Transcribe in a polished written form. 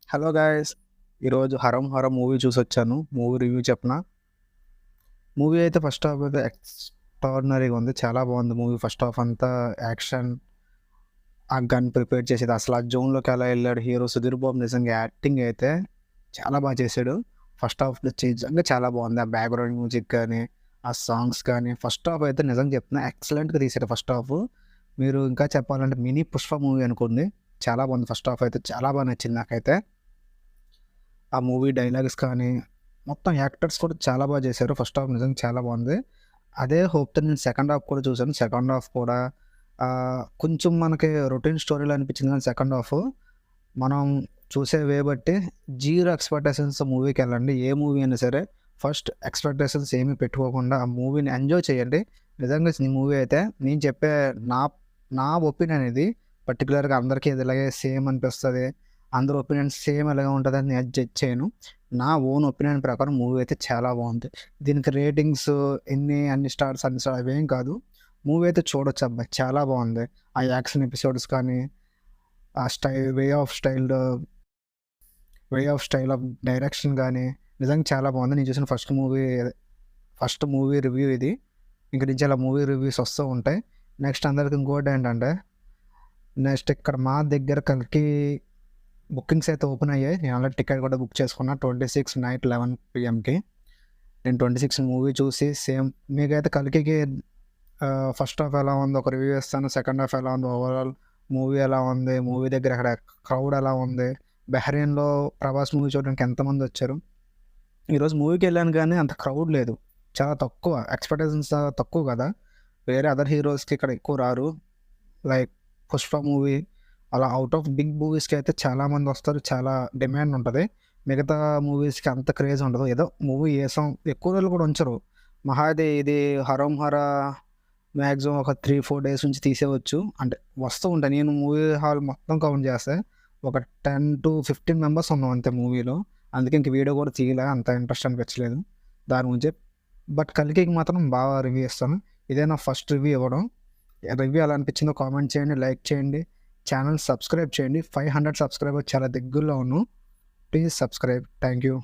Hello guys! ఈరోజు 'హరం హరం' movie చూసొచ్చాను. Movie review చెప్పనా? Movie అయితే ఫస్ట్ హాఫ్ అయితే ఎక్స్‌ట్రార్డినరీగా ఉంది. చాలా బాగుంది మూవీ. ఫస్ట్ హాఫ్ అంతా యాక్షన్, ఆ గన్ ప్రిపేర్ చేసేది అసలు ఆ జోన్‌లోకి ఎలా ఎళ్ళాడు హీరో 'సుధీర్ బాబు' నిజంగా యాక్టింగ్ అయితే చాలా బాగా చేశాడు. ఫస్ట్ హాఫ్‌లో నిజంగా చాలా బాగుంది. ఆ బ్యాక్‌గ్రౌండ్ మ్యూజిక్ గాని, ఆ సాంగ్స్ కానీ ఫస్ట్ హాఫ్ అయితే నిజంగా చెప్తున్నా ఎక్సలెంట్‌గా తీశాడు ఫస్ట్ హాఫ్. మీరు ఇంకా చెప్పాలంటే మినీ 'పుష్ప' మూవీ అనుకోండి. చాలా బాగుంది ఫస్ట్ హాఫ్ అయితే చాలా బాగా నచ్చింది నాకైతే. ఆ మూవీ డైలాగ్స్ కానీ, మొత్తం యాక్టర్స్ కూడా చాలా బాగా చేశారు. ఫస్ట్ హాఫ్ నిజంగా చాలా బాగుంది. అదే హోప్‌తో నేను సెకండ్ హాఫ్ కూడా చూసాను. సెకండ్ హాఫ్ కూడా కొంచెం మనకి రొటీన్ స్టోరీలా అనిపించింది కానీ సెకండ్ హాఫ్ మనం చూసే వే బట్టి జీరో ఎక్స్‌పెక్టేషన్స్‌తో మూవీకెళ్ళండి. ఏ మూవీ అయినా సరే ఫస్ట్ ఎక్స్‌పెక్టేషన్స్ ఏమి పెట్టుకోకుండా ఆ మూవీని ఎంజాయ్ చేయండి. నిజంగా ఈ మూవీ అయితే నేను చెప్పే నా నా ఒపీనియన్ ఇది. పర్టిక్యులర్‌గా అందరికీ ఇది ఇలాగే సేమ్ అనిపిస్తది. అందరి ఒపీనియన్ సేమ్ ఇలాగే ఉంటదని నేను జడ్జ్ చేయను. నా ఓన్ ఒపీనియన్ ప్రకారం మూవీ అయితే చాలా బాగుంది. దీనికి రేటింగ్స్ అన్ని స్టార్స్ అవేం కాదు. మూవీ అయితే చూడొచ్చు అబ్బాయి. చాలా బాగుంది. ఆ యాక్షన్ ఎపిసోడ్స్ కానీ, ఆ way of style of direction గానీ, నిజంగా చాలా బాగుంది. నేను చూసిన ఫస్ట్ మూవీ రివ్యూ ఇది. ఇంక నుంచి అలా మూవీ రివ్యూస్ వస్తూ ఉంటాయి. నెక్స్ట్ అందరికి ఇంకోటేంటంటే, నెక్స్ట్ ఇక్కడ మా దగ్గర 'కల్కి' బుకింగ్స్ అయితే ఓపెన్ అయ్యాయి. నేను ఆల్రెడీ టికెట్ కూడా బుక్ చేసుకున్నా. 26 నైట్ 11 పీఎంకి. నేను 26 మూవీ చూసి సేమ్ మీకైతే 'కల్కికి' ఫస్ట్ హాఫ్ ఎలా ఉందో ఒక రివ్యూ ఇస్తాను. సెకండ్ హాఫ్ ఎలా ఉందో ఓవరాల్ మూవీ ఎలా ఉంది, మూవీ దగ్గర అక్కడ క్రౌడ్ ఎలా ఉంది, బహ్రెయిన్‌లో 'ప్రభాస్' మూవీ చూడడానికి ఎంతమందొచ్చారు. ఈరోజు మూవీకెళ్ళాను గానీ అంత క్రౌడ్ లేదు. చాలా తక్కువ. ఎక్స్‌పెక్టేషన్స్ తక్కువ కదా! వేరే అదర్ హీరోస్‌కి ఇక్కడ ఎక్కువ రారు. లైక్ 'పుష్ప' మూవీ అలా ఔట్ ఆఫ్ బిగ్ మూవీస్‌కి అయితే చాలామందొస్తారు. చాలా డిమాండ్ ఉంటది. మిగతా మూవీస్‌కి అంత క్రేజ్ ఉండదు. ఏదో మూవీ ఏసాం ఎక్కువ రోజులు కూడా ఉంచరు. మహా అయితే ఇది 'హరం హర' మాక్సిమం ఒక 3, 4 డేస్ నుంచి తీసేయవచ్చు. అంటే వస్తూ ఉంటాయి. నేను మూవీ హాల్ మొత్తం కౌంట్ చేస్తే ఒక 10-15 మెంబర్స్ ఉన్నాం అంతే మూవీలో. అందుకే ఇంక వీడియో కూడా తీయలే. అంత ఇంట్రెస్ట్ అనిపించలేదు దాని గురించి. బట్ 'కల్కికి' మాత్రం బాగా రివ్యూ ఇస్తాను. ఇదే నా ఫస్ట్ రివ్యూ ఇవ్వడం. రివ్యూ ఎలా అనిపించిందో కామెంట్ చేయండి, లైక్ చేయండి, ఛానల్ సబ్స్క్రైబ్ చేయండి. 500 సబ్స్క్రైబర్స్ చాలా దగ్గరలో ఉన్నాం. Please subscribe. Thank you.